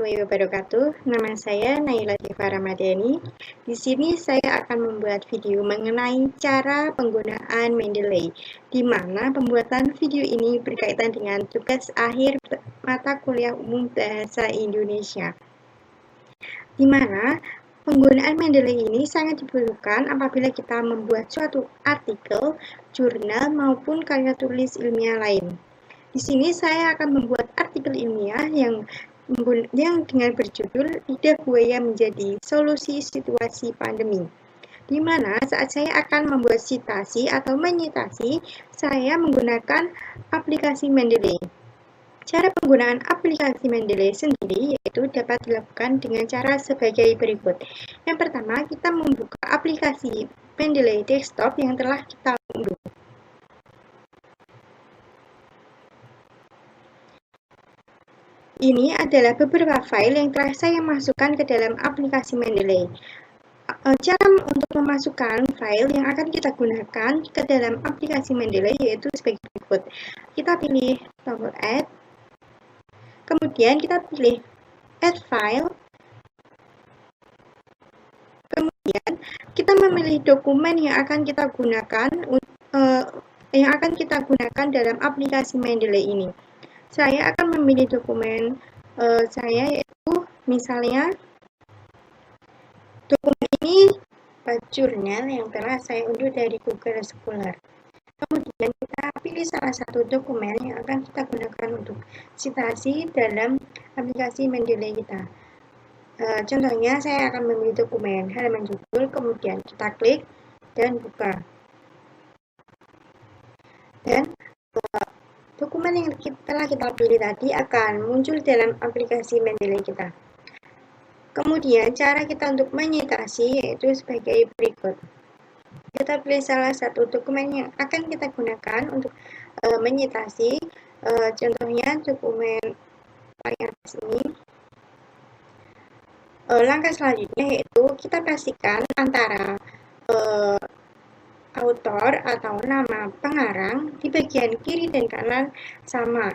warahmatullahi wabarakatuh. Nama saya Naila Diva Ramadhani. Di sini saya akan membuat video mengenai cara penggunaan Mendeley, di mana pembuatan video ini berkaitan dengan tugas akhir mata kuliah umum bahasa Indonesia. Di mana penggunaan Mendeley ini sangat diperlukan apabila kita membuat suatu artikel, jurnal, maupun karya tulis ilmiah lain. Di sini saya akan membuat artikel ilmiah yang dengan berjudul Lidah Buaya Menjadi Solusi Situasi Pandemi, di mana saat saya akan membuat sitasi atau menyitasi, saya menggunakan aplikasi Mendeley. Cara penggunaan aplikasi Mendeley sendiri yaitu dapat dilakukan dengan cara sebagai berikut. Yang pertama, kita membuka aplikasi Mendeley Desktop yang telah kita unduh. Ini adalah beberapa file yang telah saya masukkan ke dalam aplikasi Mendeley. Cara untuk memasukkan file yang akan kita gunakan ke dalam aplikasi Mendeley yaitu sebagai berikut. Kita pilih tombol Add, kemudian kita pilih Add File, kemudian kita memilih dokumen yang akan kita gunakan dalam aplikasi Mendeley ini. Saya akan memilih dokumen saya yaitu misalnya dokumen ini jurnal yang telah saya unduh dari Google Scholar. Kemudian kita pilih salah satu dokumen yang akan kita gunakan untuk sitasi dalam aplikasi Mendeley kita. Contohnya saya akan memilih dokumen halaman judul, kemudian kita klik dan buka. Dan dokumen yang telah kita pilih tadi akan muncul dalam aplikasi Mendeley kita. Kemudian cara kita untuk menyitasi yaitu sebagai berikut. Kita pilih salah satu dokumen yang akan kita gunakan untuk menyitasi. Contohnya dokumen paling atas ini. Langkah selanjutnya yaitu kita pastikan antara autor atau nama pengarang di bagian kiri dan kanan sama.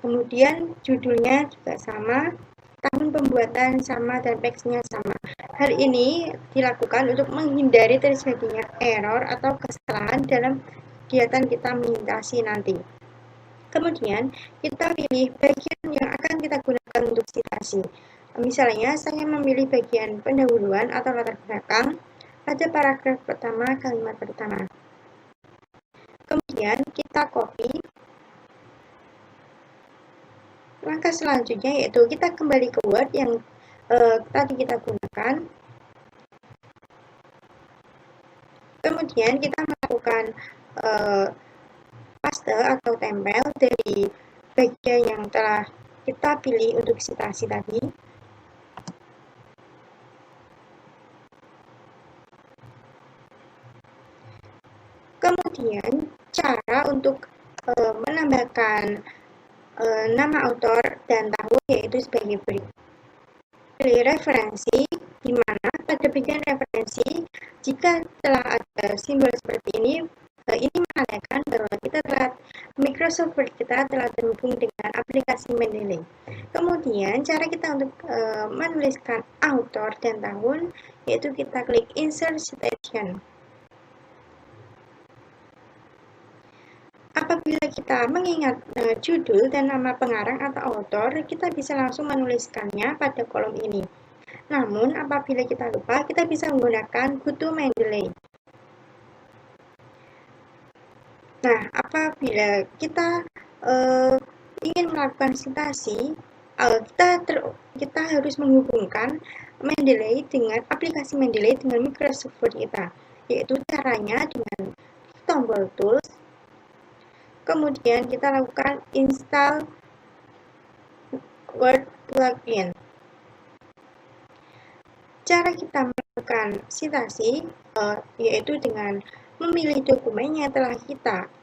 Kemudian judulnya juga sama, tahun pembuatan sama, dan teksnya sama. Hal ini dilakukan untuk menghindari terjadinya error atau kesalahan dalam kegiatan kita menyitasi nanti. Kemudian kita pilih bagian yang akan kita gunakan untuk sitasi. Misalnya saya memilih bagian pendahuluan atau latar belakang pada paragraf pertama, kalimat pertama. Kemudian kita copy. Langkah selanjutnya yaitu kita kembali ke Word yang tadi kita gunakan. Kemudian kita melakukan paste atau tempel dari bagian yang telah kita pilih untuk sitasi tadi. Kemudian cara untuk menambahkan nama autor dan tahun yaitu sebagai berikut. Pilih referensi, di mana pada bagian referensi jika telah ada simbol seperti ini menandakan bahwa Microsoft Word kita telah terhubung dengan aplikasi Mendeley. Kemudian cara kita untuk menuliskan autor dan tahun yaitu kita klik Insert Citation. Apabila kita mengingat judul dan nama pengarang atau autor, kita bisa langsung menuliskannya pada kolom ini. Namun, apabila kita lupa, kita bisa menggunakan GoTo Mendeley. Nah, apabila kita ingin melakukan sitasi, kita harus menghubungkan Mendeley dengan aplikasi Mendeley dengan Microsoft Word kita, yaitu caranya dengan tombol Tools. Kemudian kita lakukan install Word plugin. Cara kita melakukan sitasi yaitu dengan memilih dokumen yang telah kita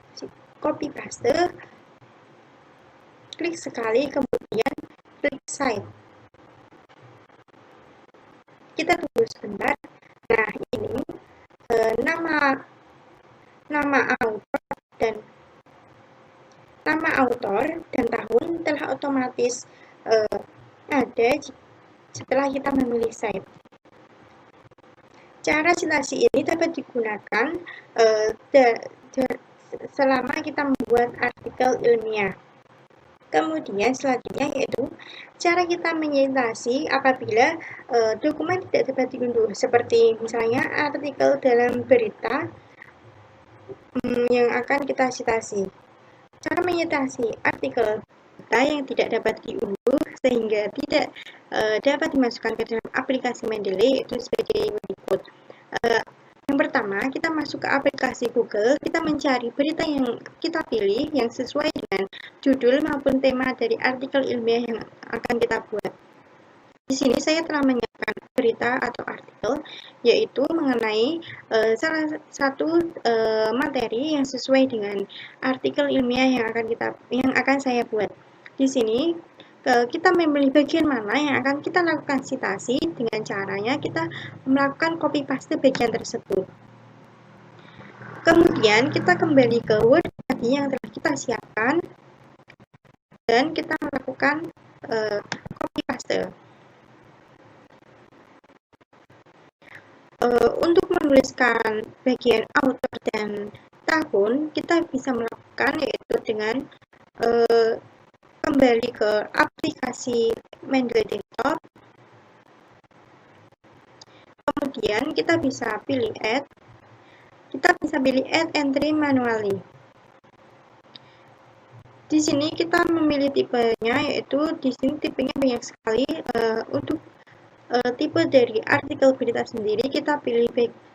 copy paste, klik sekali, kemudian klik Save. Kita tunggu sebentar. Nah, ini nama autor dan tahun telah otomatis ada setelah kita memilih site. Cara citasi ini dapat digunakan selama kita membuat artikel ilmiah. Kemudian selanjutnya yaitu cara kita menyitasi apabila dokumen tidak dapat diunduh, seperti misalnya artikel dalam berita yang akan kita citasi. Cara menyitasi artikel berita yang tidak dapat diunduh sehingga tidak dapat dimasukkan ke dalam aplikasi Mendeley itu sebagai berikut. Yang pertama, kita masuk ke aplikasi Google, kita mencari berita yang kita pilih yang sesuai dengan judul maupun tema dari artikel ilmiah yang akan kita buat. Di sini saya telah menyiapkan berita atau artikel, yaitu mengenai salah satu materi yang sesuai dengan artikel ilmiah yang akan saya buat. Di sini kita memilih bagian mana yang akan kita lakukan citasi. Dengan caranya kita melakukan copy paste bagian tersebut. Kemudian kita kembali ke Word tadi yang telah kita siapkan dan kita melakukan copy paste. Untuk menuliskan bagian author dan tahun, kita bisa melakukan yaitu dengan kembali ke aplikasi Mendeley Desktop. Kemudian kita bisa pilih add. Kita bisa pilih add entry manually. Di sini kita memilih tipenya, yaitu di sini tipenya banyak sekali. Untuk tipe dari artikel berita sendiri kita pilih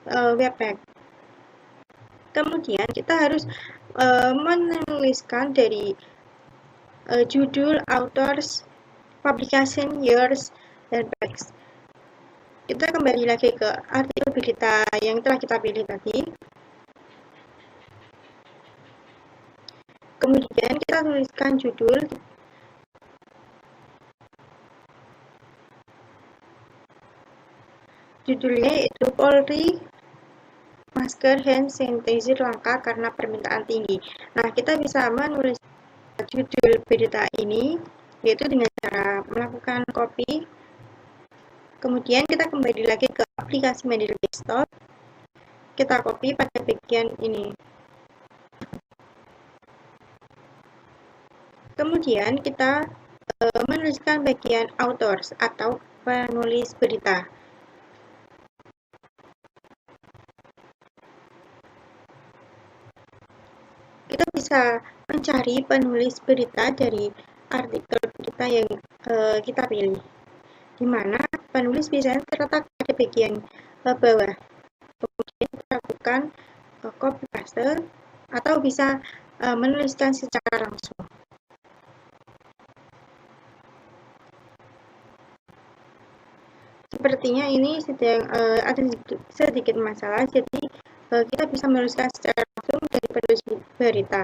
Webpack. Kemudian kita harus menuliskan dari judul, authors, publication, years, dan text. Kita kembali lagi ke artikel berita yang telah kita pilih tadi. Kemudian kita tuliskan judul. Judulnya yaitu Polri masker hand sanitizer langka karena permintaan tinggi. Nah, kita bisa menulis judul berita ini yaitu dengan cara melakukan copy. Kemudian kita kembali lagi ke aplikasi Mendeley Desktop. Kita copy pada bagian ini. Kemudian kita menuliskan bagian authors atau penulis berita. Kita bisa mencari penulis berita dari artikel berita yang kita pilih, di mana penulis biasanya terletak pada bagian bawah. Kemudian kita lakukan copy paste atau bisa menuliskan secara langsung. Sepertinya ini sedang ada sedikit masalah, jadi kita bisa menuliskan secara langsung dari penulis berita.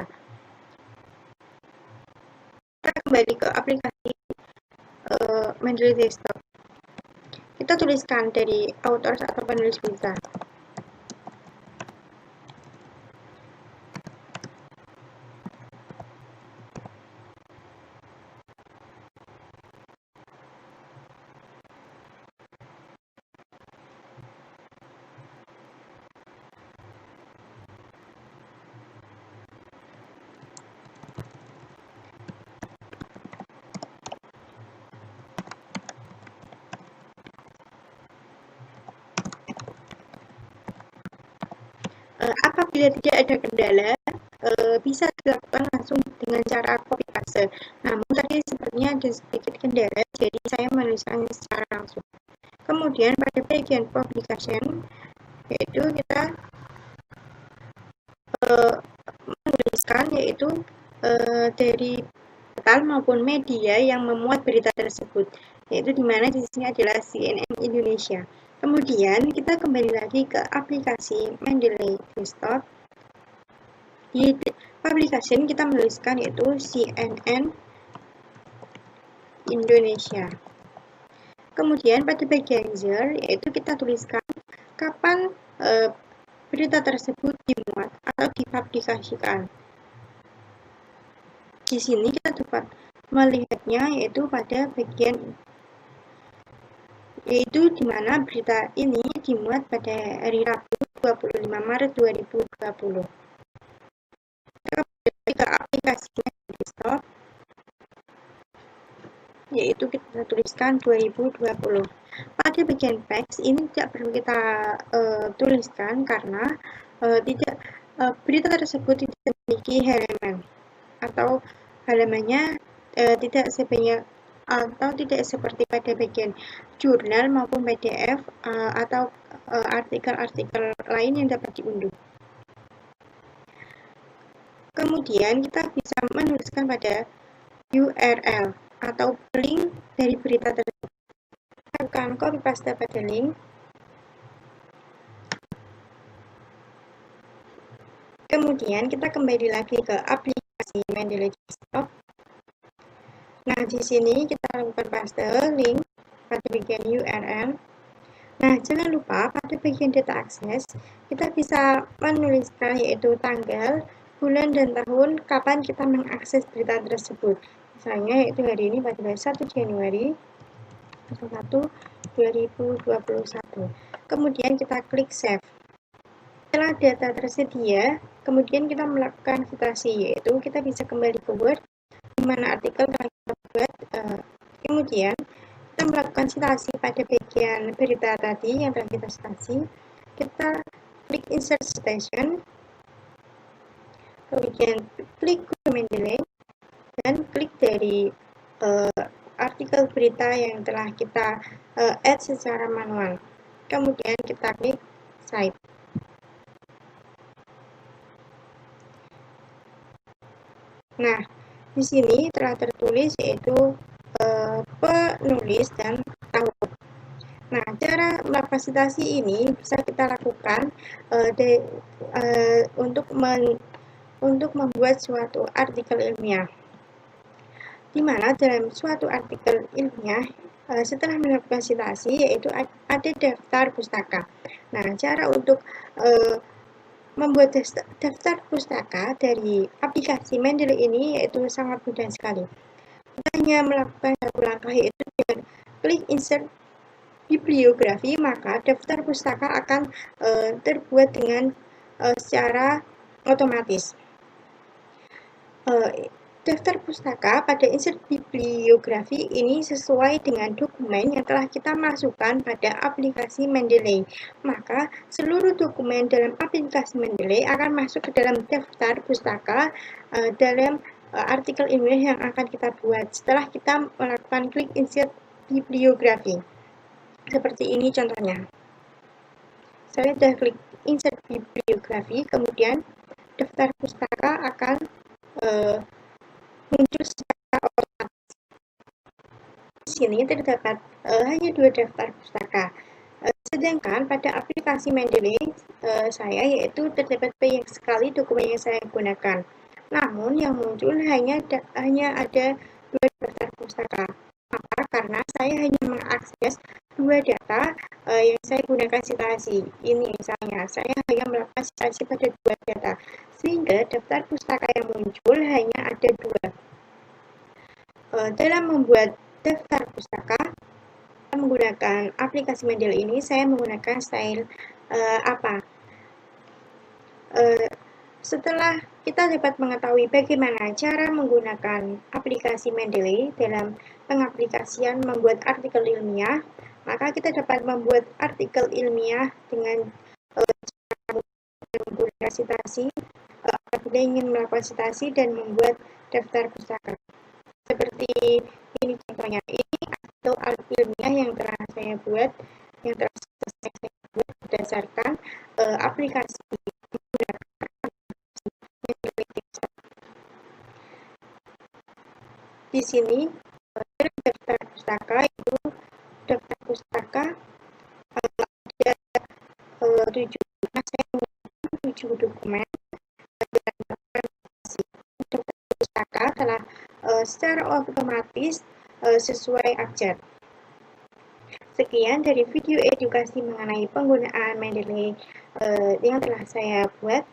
Kita kembali ke aplikasi Mendeley Desktop. Kita tuliskan dari authors atau penulis berita. Apabila tidak ada kendala, bisa dilakukan langsung dengan cara copy paste. Namun tadi sepertinya ada sedikit kendala, jadi saya menuliskannya secara langsung. Kemudian pada bagian publication, yaitu kita menuliskan yaitu dari portal maupun media yang memuat berita tersebut, yaitu di mana di sini adalah CNN Indonesia. Kemudian kita kembali lagi ke aplikasi Mendeley Desktop. Di publication kita menuliskan yaitu CNN Indonesia. Kemudian pada bagian year yaitu kita tuliskan kapan berita tersebut dimuat atau dipublikasikan. Di sini kita dapat melihatnya yaitu pada bagian yaitu di mana berita ini dimuat pada hari Rabu 25 Maret 2020. Kembali ke aplikasinya di desktop, yaitu kita tuliskan 2020. Pada bagian teks ini tidak perlu kita tuliskan karena berita tersebut tidak memiliki halaman atau halamannya tidak sebanyak atau tidak seperti pada bagian jurnal maupun PDF atau artikel-artikel lain yang dapat diunduh. Kemudian kita bisa menuliskan pada URL atau link dari berita tersebut. Lakukan copy paste pada link. Kemudian kita kembali lagi ke aplikasi Mendeley Desktop. Nah, di sini kita lakukan paste link pada bagian URL. Nah, jangan lupa pada bagian data akses, kita bisa menuliskan yaitu tanggal, bulan, dan tahun kapan kita mengakses berita tersebut. Misalnya yaitu hari ini pada 1 Januari 2021. Kemudian kita klik save. Setelah data tersedia, kemudian kita melakukan citasi, yaitu kita bisa kembali ke Word, di mana artikel telah kita buat. Kemudian kita melakukan citasi pada bagian berita tadi yang telah kita citasi. Kita klik insert citation, kemudian klik Mendeley, dan klik dari artikel berita yang telah kita add secara manual. Kemudian kita klik save. Nah, di sini telah tertulis yaitu penulis dan tahun. Nah, cara melakukan citasi ini bisa kita lakukan untuk membuat suatu artikel ilmiah. Di mana dalam suatu artikel ilmiah setelah melakukan citasi yaitu ada daftar pustaka. Nah, cara untuk membuat daftar pustaka dari aplikasi Mendeley ini yaitu sangat mudah sekali. Kita hanya melakukan satu langkah yaitu dengan klik insert bibliografi, maka daftar pustaka akan terbuat dengan secara otomatis. Daftar pustaka pada insert bibliografi ini sesuai dengan dokumen yang telah kita masukkan pada aplikasi Mendeley. Maka seluruh dokumen dalam aplikasi Mendeley akan masuk ke dalam daftar pustaka dalam artikel ilmiah yang akan kita buat setelah kita melakukan klik insert bibliografi. Seperti ini contohnya. Saya sudah klik insert bibliografi, kemudian daftar pustaka akan muncul secara otomatis. Di sini terdapat hanya 2 daftar pustaka. Sedangkan pada aplikasi Mendeley saya yaitu terdapat banyak sekali dokumen yang saya gunakan. Namun yang muncul hanya ada 2 daftar pustaka. Maka karena saya hanya mengakses 2 data yang saya gunakan citasi. Ini misalnya saya hanya melakukan citasi pada 2 data, sehingga daftar pustaka yang muncul hanya ada 2. Dalam membuat daftar pustaka menggunakan aplikasi Mendeley ini, saya menggunakan style setelah kita dapat mengetahui bagaimana cara menggunakan aplikasi Mendeley dalam pengaplikasian membuat artikel ilmiah, maka kita dapat membuat artikel ilmiah dengan cara menggunakan citasi apabila ingin melakukan citasi dan membuat daftar pustaka. Seperti ini contohnya, ini artikel ilmiah yang telah saya buat, berdasarkan aplikasi di sini daftar pustaka itu daftar pustaka ada 7 dokumen. Daftar pustaka telah secara otomatis sesuai abjad. Sekian dari video edukasi mengenai penggunaan Mendeley yang telah saya buat.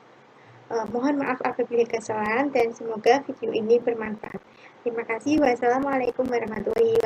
Mohon maaf apabila kesalahan dan semoga video ini bermanfaat. Terima kasih. Wassalamualaikum warahmatullahi wabarakatuh.